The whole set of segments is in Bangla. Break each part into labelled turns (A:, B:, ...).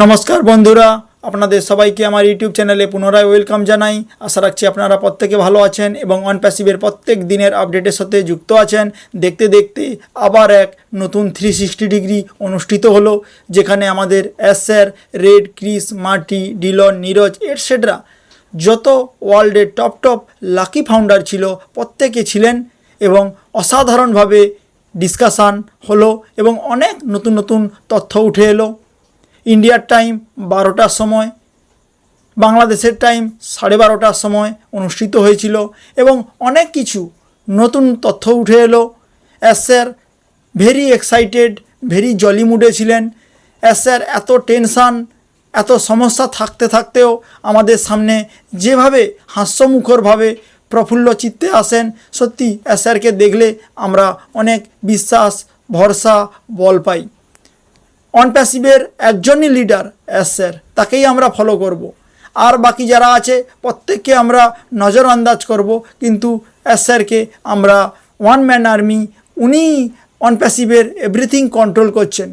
A: নমস্কার বন্ধুরা, আপনাদের সবাইকে আমার ইউটিউব চ্যানেলে পুনরায় ওয়েলকাম জানাই। আশা রাখছি আপনারা প্রত্যেকে ভালো আছেন এবং অন প্যাসিভের প্রত্যেক দিনের আপডেটের সাথে যুক্ত আছেন। দেখতে দেখতে আবার এক নতুন 360 ডিগ্রি অনুষ্ঠিত হলো, যেখানে আমাদের sir, red, Chris, মার্টি, Dillon, Neeraj etcetera যত ওয়ার্ল্ডের টপ লাকি ফাউন্ডার ছিল প্রত্যেকে ছিলেন এবং অসাধারণভাবে ডিসকাশান হলো এবং অনেক নতুন নতুন তথ্য উঠে এলো। ইন্ডিয়ার টাইম 12টার সময়, বাংলাদেশের টাইম 12:30টার সময় অনুষ্ঠিত হয়েছিল এবং অনেক কিছু নতুন তথ্য উঠে এলো। Sir very excited, very jolly মুডে ছিলেন। স্যার এত টেনশান, এত সমস্যা থাকতেও আমাদের সামনে যেভাবে হাস্যমুখরভাবে প্রফুল্ল চিত্তে আসেন, সত্যি স্যারকে দেখলে আমরা অনেক বিশ্বাস, ভরসা, বল পাই। অন প্যাসিভের একজনই লিডার স্যার, তাকেই আমরা ফলো করব। আর বাকি যারা আছে প্রত্যেককে আমরা নজরআন্দাজ করব, কিন্তু স্যারকে আমরা ওয়ান ম্যান আর্মি, উনি অন প্যাসিভের এভরিথিং কন্ট্রোল করছেন।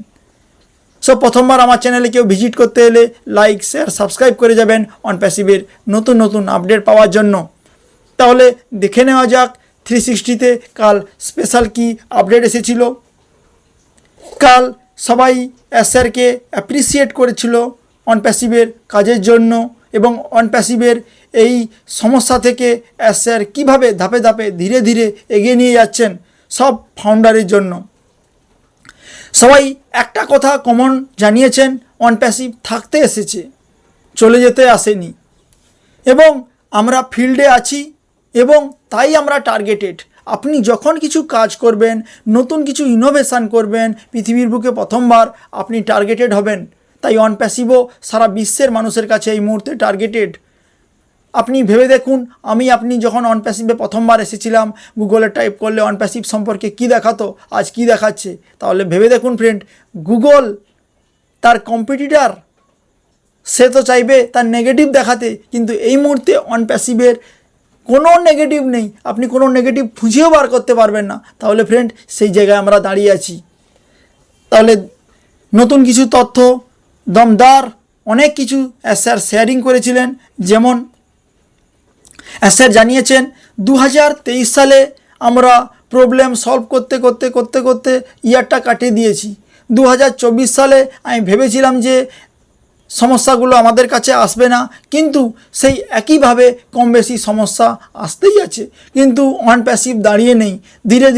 A: সো প্রথমবার আমার চ্যানেলে কেউ ভিজিট করতে এলে লাইক, শেয়ার, সাবস্ক্রাইব করে যাবেন অন প্যাসিভের নতুন নতুন আপডেট পাওয়ার জন্য। তাহলে দেখে নেওয়া যাক 360তে কাল স্পেশাল কি আপডেট এসেছিল। কাল সবাই স্যারকে অ্যাপ্রিসিয়েট করেছিল অন প্যাসিভের কাজের জন্য এবং অন প্যাসিভের এই সমস্যা থেকে স্যার কীভাবে ধাপে ধাপে ধীরে ধীরে এগিয়ে নিয়ে যাচ্ছেন সব ফাউন্ডারের জন্য। সবাই একটা কথা কমন জানিয়েছেন, অন প্যাসিভ থাকতে এসেছে, চলে যেতে আসেনি এবং আমরা ফিল্ডে আছি এবং তাই আমরা টার্গেটেড। আপনি যখন কিছু কাজ করবেন, নতুন কিছু ইনোভেশান করবেন, পৃথিবীর বুকে প্রথমবার আপনি টার্গেটেড হবেন। তাই অন প্যাসিভও সারা বিশ্বের মানুষের কাছে এই মুহূর্তে টার্গেটেড। আপনি ভেবে দেখুন, আপনি যখন অন প্যাসিভে প্রথমবার এসেছিলাম, গুগলে টাইপ করলে অন প্যাসিভ সম্পর্কে কী দেখাতো, আজ কী দেখাচ্ছে। তাহলে ভেবে দেখুন ফ্রেন্ড, গুগল তার কম্পিটিটার, সে তো চাইবে তার নেগেটিভ দেখাতে, কিন্তু এই মুহূর্তে অন প্যাসিভের কোনো নেগেটিভ নেই। আপনি কোনো নেগেটিভ খুঁজেও বার করতে পারবেন না। তাহলে ফ্রেন্ড, সেই জায়গায় আমরা দাঁড়িয়ে আছি। তাহলে নতুন কিছু তথ্য, দমদার অনেক কিছু স্যার শেয়ারিং করেছিলেন। যেমন স্যার জানিয়েছেন 2023 সালে আমরা প্রবলেম সলভ করতে ইয়ারটা কাটিয়ে দিয়েছি। 2024 সালে আমি ভেবেছিলাম যে সমস্যাগুলো আমাদের কাছে আসবে না, কিন্তু সেই একইভাবে কম বেশি সমস্যা আসতেই আছে। কিন্তু অন প্যাসিভ দাঁড়িয়ে নেই, ধীরে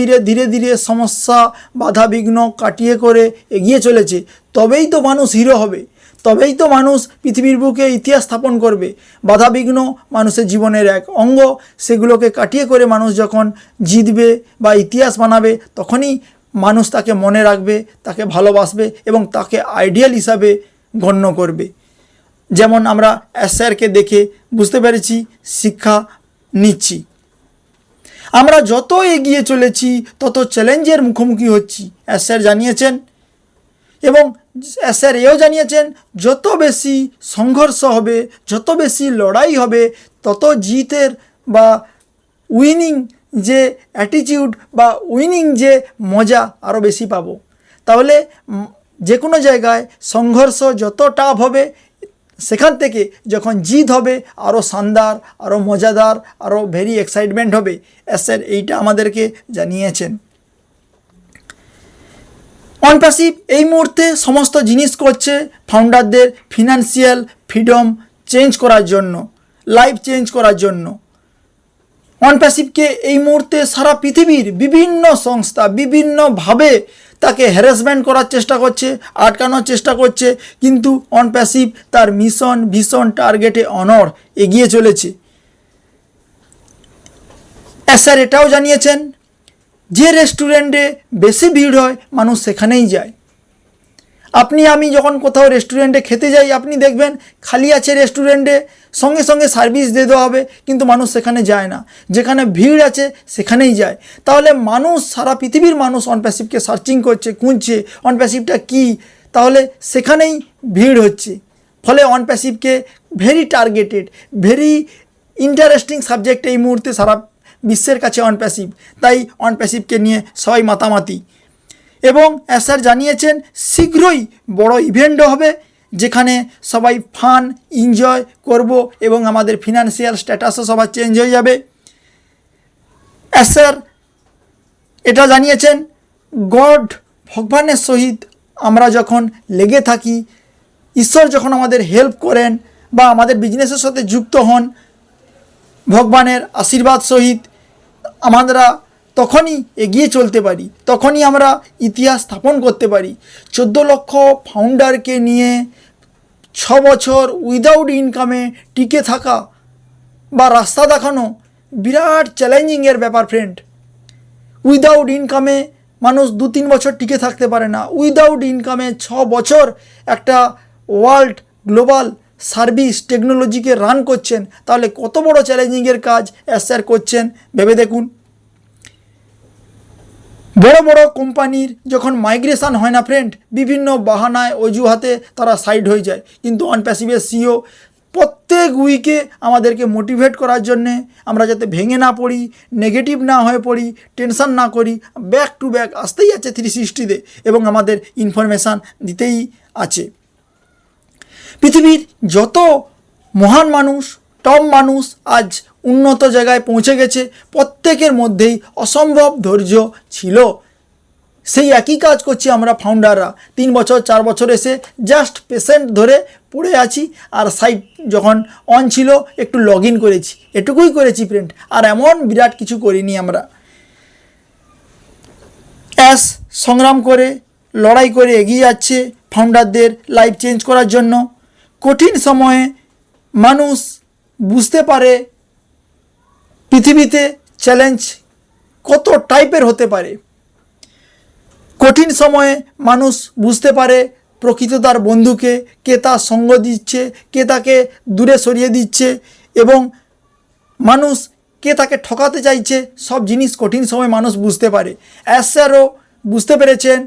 A: ধীরে সমস্যা, বাধা বিঘ্ন কাটিয়ে করে এগিয়ে চলেছে। তবেই তো মানুষ হিরো হবে, তবেই তো মানুষ পৃথিবীর বুকে ইতিহাস স্থাপন করবে। বাধা বিঘ্ন মানুষের জীবনের এক অঙ্গ, সেগুলোকে কাটিয়ে করে মানুষ যখন জিতবে বা ইতিহাস বানাবে, তখনই মানুষ তাকে মনে রাখবে, তাকে ভালোবাসবে এবং তাকে আইডিয়াল হিসাবে গণ্য করবে। যেমন আমরা স্যারকে দেখে বুঝতে পেরেছি, শিক্ষা নিচ্ছি। আমরা যত এগিয়ে চলেছি তত চ্যালেঞ্জের মুখোমুখি হচ্ছি, স্যার জানিয়েছেন। এবং স্যার এও জানিয়েছেন, যত বেশি সংঘর্ষ হবে, যত বেশি লড়াই হবে, তত জিতের বা উইনিং যে অ্যাটিটিউড বা উইনিং যে মজা আরও বেশি পাবো। তাহলে যে কোনো জায়গায় সংঘর্ষ যত টাফ হবে, সেখান থেকে যখন জিত হবে আরও শানদার, আরও মজাদার, আরও ভেরি এক্সাইটমেন্ট হবে। স্যার এইটা আমাদেরকে জানিয়েছেন। অন প্যাসিভ এই মুহূর্তে সমস্ত জিনিস করছে ফাউন্ডারদের ফিনান্সিয়াল ফ্রিডম চেঞ্জ করার জন্য, লাইফ চেঞ্জ করার জন্য। অন প্যাসিভকে এই মুহূর্তে সারা পৃথিবীর বিভিন্ন সংস্থা বিভিন্নভাবে তাকে হ্যারাসমেন্ট করার চেষ্টা করছে, আটকানোর চেষ্টা করছে, কিন্তু অন প্যাসিভ তার মিশন, ভিশন, টার্গেটে অনড় এগিয়ে চলেছে। স্যার এটাও জানিয়েছেন, যে রেস্টুরেন্টে বেশি ভিড় হয় মানুষ সেখানেই যায়। আমি যখন কোথাও রেস্টুরেন্টে খেতে যাই, আপনি দেখবেন খালি আছে রেস্টুরেন্টে, সঙ্গে সঙ্গে সার্ভিস দিয়ে দেওয়া হবে, কিন্তু মানুষ সেখানে যায় না। যেখানে ভিড় আছে সেখানেই যায়। তাহলে মানুষ, সারা পৃথিবীর মানুষ অন প্যাসিভকে সার্চিং করছে, খুঁজছে অন প্যাসিভটা কী, তাহলে সেখানেই ভিড় হচ্ছে। ফলে অন প্যাসিভকে very targeted, very interesting subject এই মুহূর্তে সারা বিশ্বের কাছে অন প্যাসিভ। তাই অন প্যাসিভকে নিয়ে সবাই মাতামাতি। এবং স্যার জানিয়েছেন শীঘ্রই বড় ইভেন্টও হবে, যেখানে সবাই ফান এনজয় করব এবং আমাদের ফিনান্সিয়াল স্ট্যাটাসও সবার চেঞ্জ হয়ে যাবে। স্যার এটা জানিয়েছেন, গড ভগবানের সহিত আমরা যখন লেগে থাকি, ঈশ্বর যখন আমাদের হেল্প করেন বা আমাদের বিজনেসের সাথে যুক্ত হন ভগবানের আশীর্বাদ সহিত, আমরা তখনই এগিয়ে চলতে পারি, তখনই আমরা ইতিহাস স্থাপন করতে পারি। 14 লক্ষ ফাউন্ডারকে নিয়ে 6 বছর উইদাউট ইনকামে টিকে থাকা বা রাস্তা দেখানো বিরাট চ্যালেঞ্জিংয়ের ব্যাপার ফ্রেন্ড। উইদাউট ইনকামে মানুষ 2-3 বছর টিকে থাকতে পারে না। উইদাউট ইনকামে 6 বছর একটা ওয়ার্ল্ড গ্লোবাল সার্ভিস টেকনোলজিকে রান করছেন, তাহলে কত বড় চ্যালেঞ্জিংয়ের কাজ স্যার করছেন ভেবে দেখুন। বড় বড় কোম্পানির যখন মাইগ্রেশন হয় না ফ্রেন্ড, বিভিন্ন বাহানায় অজুহাতে তারা সাইড হয়ে যায়, কিন্তু অনপ্যাসিভের সিও প্রত্যেক উইকে আমাদেরকে মোটিভেট করার জন্যে, আমরা যাতে ভেঙে না পড়ি, নেগেটিভ না হয়ে পড়ি, টেনশন না করি, ব্যাক টু ব্যাক আসতেই আছে 360-তে এবং আমাদের ইনফরমেশান দিতেই আছে। পৃথিবীর যত মহান মানুষ, টপ মানুষ আজ উন্নত জায়গায় পৌঁছে গেছে, প্রত্যেকের মধ্যেই অসম্ভব ধৈর্য ছিল। সেই একই কাজ করছি আমরা ফাউন্ডাররা। 3 বছর 4 বছর এসে জাস্ট পেশেন্ট ধরে পড়ে আছি, আর সাইট যখন অন ছিল একটু লগ ইন করেছি, এটুকুই করেছি ফ্রেন্ড, আর এমন বিরাট কিছু করিনি আমরা। সংগ্রাম করে লড়াই করে এগিয়ে যাচ্ছে ফাউন্ডারদের লাইফ চেঞ্জ করার জন্য। কঠিন সময়ে মানুষ বুঝতে পারে পৃথিবীতে চ্যালেঞ্জ কত টাইপের হতে পারে। কঠিন সময়ে মানুষ বুঝতে পারে প্রকৃত তার বন্ধুকে, কে তার সঙ্গ দিচ্ছে, কে তাকে দূরে সরিয়ে দিচ্ছে এবং মানুষ কে তাকে ঠকাতে চাইছে, সব জিনিস কঠিন সময় মানুষ বুঝতে পারে। স্যারও বুঝতে পেরেছেন।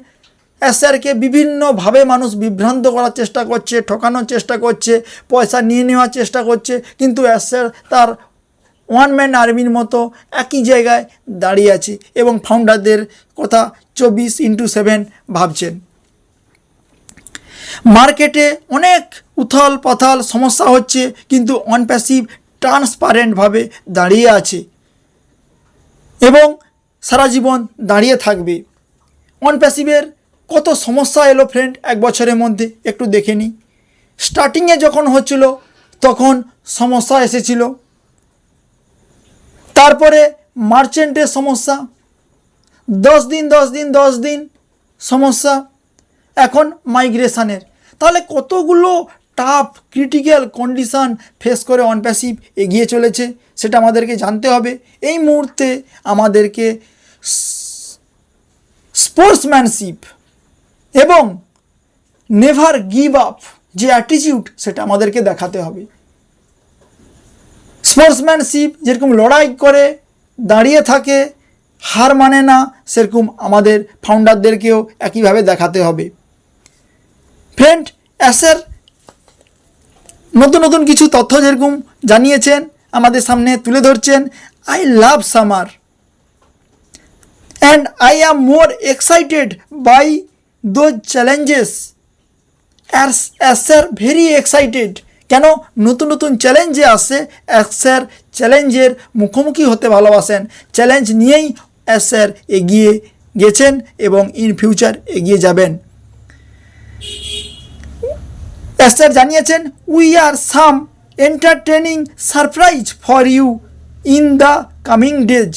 A: স্যারকে বিভিন্নভাবে মানুষ বিভ্রান্ত করার চেষ্টা করছে, ঠকানোর চেষ্টা করছে, পয়সা নিয়ে নেওয়ার চেষ্টা করছে, কিন্তু স্যার তার ওয়ান ম্যান আর্মির মতো একই জায়গায় দাঁড়িয়ে আছে এবং ফাউন্ডারদের কথা 24/7 ভাবছেন। মার্কেটে অনেক উথাল পাথাল সমস্যা হচ্ছে, কিন্তু অনপ্যাসিভ ট্রান্সপারেন্টভাবে দাঁড়িয়ে আছে এবং সারা জীবন দাঁড়িয়ে থাকবে। অনপ্যাসিভের কত সমস্যা এলো ফ্রেন্ড 1 বছরের মধ্যে, একটু দেখে নিই। স্টার্টিংয়ে যখন হচ্ছিল তখন সমস্যা এসেছিল, তারপরে মার্চেন্টের সমস্যা, 10 দিন সমস্যা, এখন মাইগ্রেশনের। তাহলে কতগুলো টাফ ক্রিটিক্যাল কন্ডিশান ফেস করে অনপ্যাসিভ এগিয়ে চলেছে, সেটা আমাদেরকে জানতে হবে। এই মুহূর্তে আমাদেরকে স্পোর্টসম্যানশিপ এবং নেভার গিভ আপ যে অ্যাটিটিউড, সেটা আমাদেরকে দেখাতে হবে। স্পোর্টসম্যানশিপ যেরকম লড়াই করে দাঁড়িয়ে থাকে, হার মানে না, সেরকম আমাদের ফাউন্ডারদেরকেও একইভাবে দেখাতে হবে। ফ্রেন্ড, স্যার নতুন নতুন কিছু তথ্য যেরকম জানিয়েছেন, আমাদের সামনে তুলে ধরছেন। I love summer and I am more excited by those challenges. Sir very excited. কেন? নতুন নতুন চ্যালেঞ্জে আসে, স্যার চ্যালেঞ্জের মুখোমুখি হতে ভালোবাসেন। চ্যালেঞ্জ নিয়েই স্যার এগিয়ে গেছেন এবং ইন ফিউচার এগিয়ে যাবেন। স্যার জানিয়েছেন, we are some entertaining surprise for you in the coming days.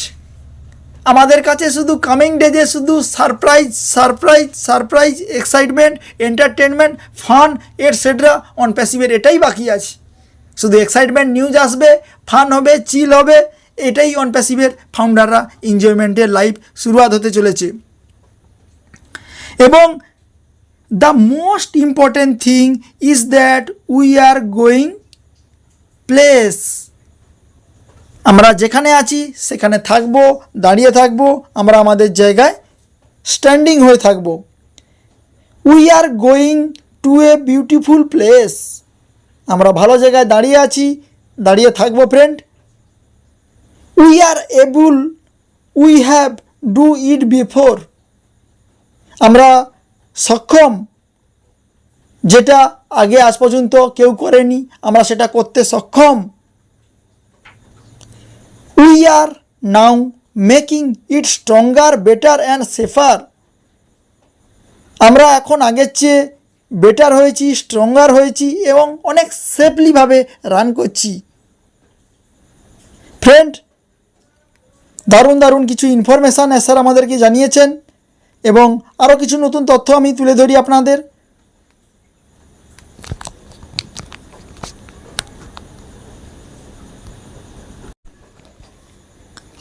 A: আমাদের কাছে শুধু কামিং ডেজে শুধু surprise excitement, entertainment, fun etcetera অনপ্যাসিভের এটাই বাকি আছে। শুধু এক্সাইটমেন্ট নিউজ আসবে, ফান হবে, চিল হবে, এটাই অনপ্যাসিভের ফাউন্ডাররা এনজয়মেন্টের লাইফ শুরুয়াত হতে চলেছে। এবং the most important thing is that we are going place. আমরা যেখানে আছি সেখানে থাকবো, দাঁড়িয়ে থাকবো, আমরা আমাদের জায়গায় স্ট্যান্ডিং হয়ে থাকবো। We are going to a beautiful place. আমরা ভালো জায়গায় দাঁড়িয়ে আছি, দাঁড়িয়ে থাকবো friend. We are able, we have do it before. আমরা সক্ষম, যেটা আগে আজ পর্যন্ত কেউ করেনি, আমরা সেটা করতে সক্ষম। We are now making it stronger, better and safer. আমরা এখন আগের চেয়ে বেটার হয়েছি, স্ট্রঙ্গার হয়েছি এবং অনেক সেফলিভাবে রান করছি। ফ্রেন্ড, দারুণ দারুণ কিছু ইনফরমেশান স্যার আমাদেরকে জানিয়েছেন এবং আরও কিছু নতুন তথ্য আমি তুলে ধরি আপনাদের।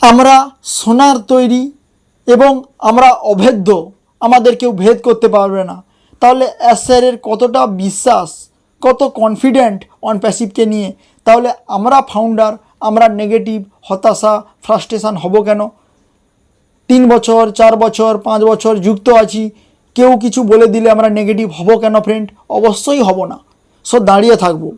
A: আমরা সোনার তৈরি এবং আমরা অভেদ্য, আমাদের কেউ ভেদ করতে পারবে না। তাহলে স্যারের কতটা বিশ্বাস, কত কনফিডেন্ট অন প্যাসিভকে নিয়ে। তাহলে আমরা ফাউন্ডার, আমরা নেগেটিভ, হতাশা, ফ্রাস্ট্রেশন হব কেন? 3 বছর 4 বছর 5 বছর যুক্ত আছি, কেউ কিছু বলে দিলে আমরা নেগেটিভ হব কেন ফ্রেন্ড? অবশ্যই হব না। সো দাঁড়িয়ে থাকবো।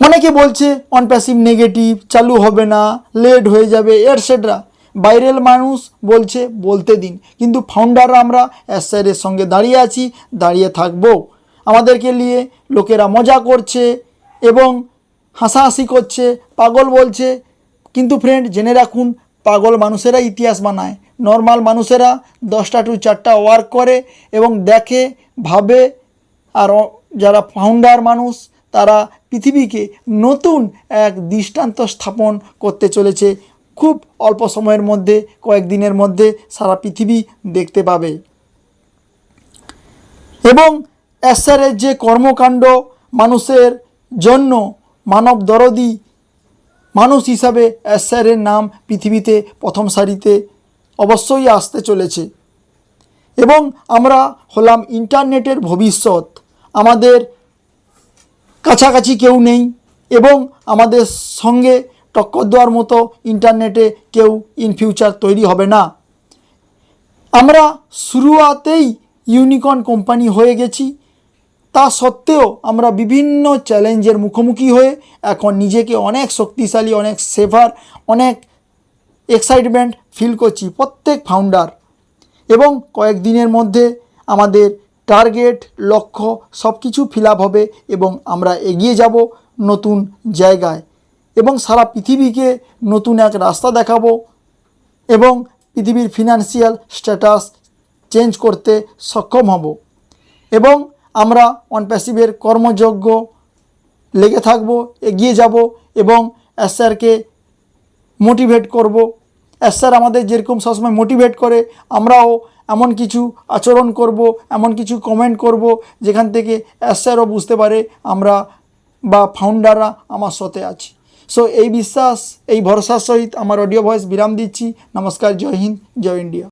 A: অনেকে বলছে অন প্যাসিভ নেগেটিভ, চালু হবে না, লেট হয়ে যাবে, এটসেট্রা। বাইরের মানুষ বলছে, বলতে দিন, কিন্তু ফাউন্ডাররা আমরা স্যারের সঙ্গে দাঁড়িয়ে আছি, দাঁড়িয়ে থাকবো। আমাদেরকে নিয়ে লোকেরা মজা করছে এবং হাসাহাসি করছে, পাগল বলছে, কিন্তু ফ্রেন্ড জেনে রাখুন, পাগল মানুষেরা ইতিহাস বানায়। নর্মাল মানুষেরা 10টা to 4টা ওয়ার্ক করে এবং দেখে, ভাবে। আর যারা ফাউন্ডার মানুষ, তারা পৃথিবীকে নতুন এক দৃষ্টান্ত স্থাপন করতে চলেছে। খুব অল্প সময়ের মধ্যে, কয়েকদিনের মধ্যে সারা পৃথিবী দেখতে পাবে। এবং স্যারের যে কর্মকাণ্ড, মানুষের জন্য মানব দরদি মানুষ হিসাবে স্যারের নাম পৃথিবীতে প্রথম সারিতে অবশ্যই আসতে চলেছে। এবং আমরা হলাম ইন্টারনেটের ভবিষ্যৎ। আমাদের কাছাকাছি কেউ নেই এবং আমাদের সঙ্গে টক্কর দেওয়ার মতো ইন্টারনেটে কেউ ইন ফিউচার তৈরি হবে না। আমরা শুরুতেই ইউনিকর্ন কোম্পানি হয়ে গেছি, তা সত্ত্বেও আমরা বিভিন্ন চ্যালেঞ্জের মুখোমুখি হয়ে এখন নিজেকে অনেক শক্তিশালী, অনেক সেভার, অনেক এক্সাইটমেন্ট ফিল করছি প্রত্যেক ফাউন্ডার। এবং কয়েকদিনের মধ্যে আমাদের টার্গেট, লক্ষ্য সব কিছু ফিল আপ হবে এবং আমরা এগিয়ে যাব নতুন জায়গায় এবং সারা পৃথিবীকে নতুন এক রাস্তা দেখাবো এবং পৃথিবীর ফিনান্সিয়াল স্ট্যাটাস চেঞ্জ করতে সক্ষম হব। এবং আমরা অন প্যাসিভের কর্মযজ্ঞ লেগে থাকব, এগিয়ে যাব এবং স্যারকে মোটিভেট করব। স্যার আমাদের যেরকম সবসময় মোটিভেট করে, আমরাও এমন কিছু আচরণ করব, এমন কিছু কমেন্ট করব যেখান থেকে স্যারও বুঝতে পারে আমরা বা ফাউন্ডাররা আমার সাথে আছি। সো এই বিশ্বাস, এই ভরসার সহিত আমার অডিও ভয়েস বিরাম দিচ্ছি। নমস্কার, জয় হিন্দ, জয় ইন্ডিয়া।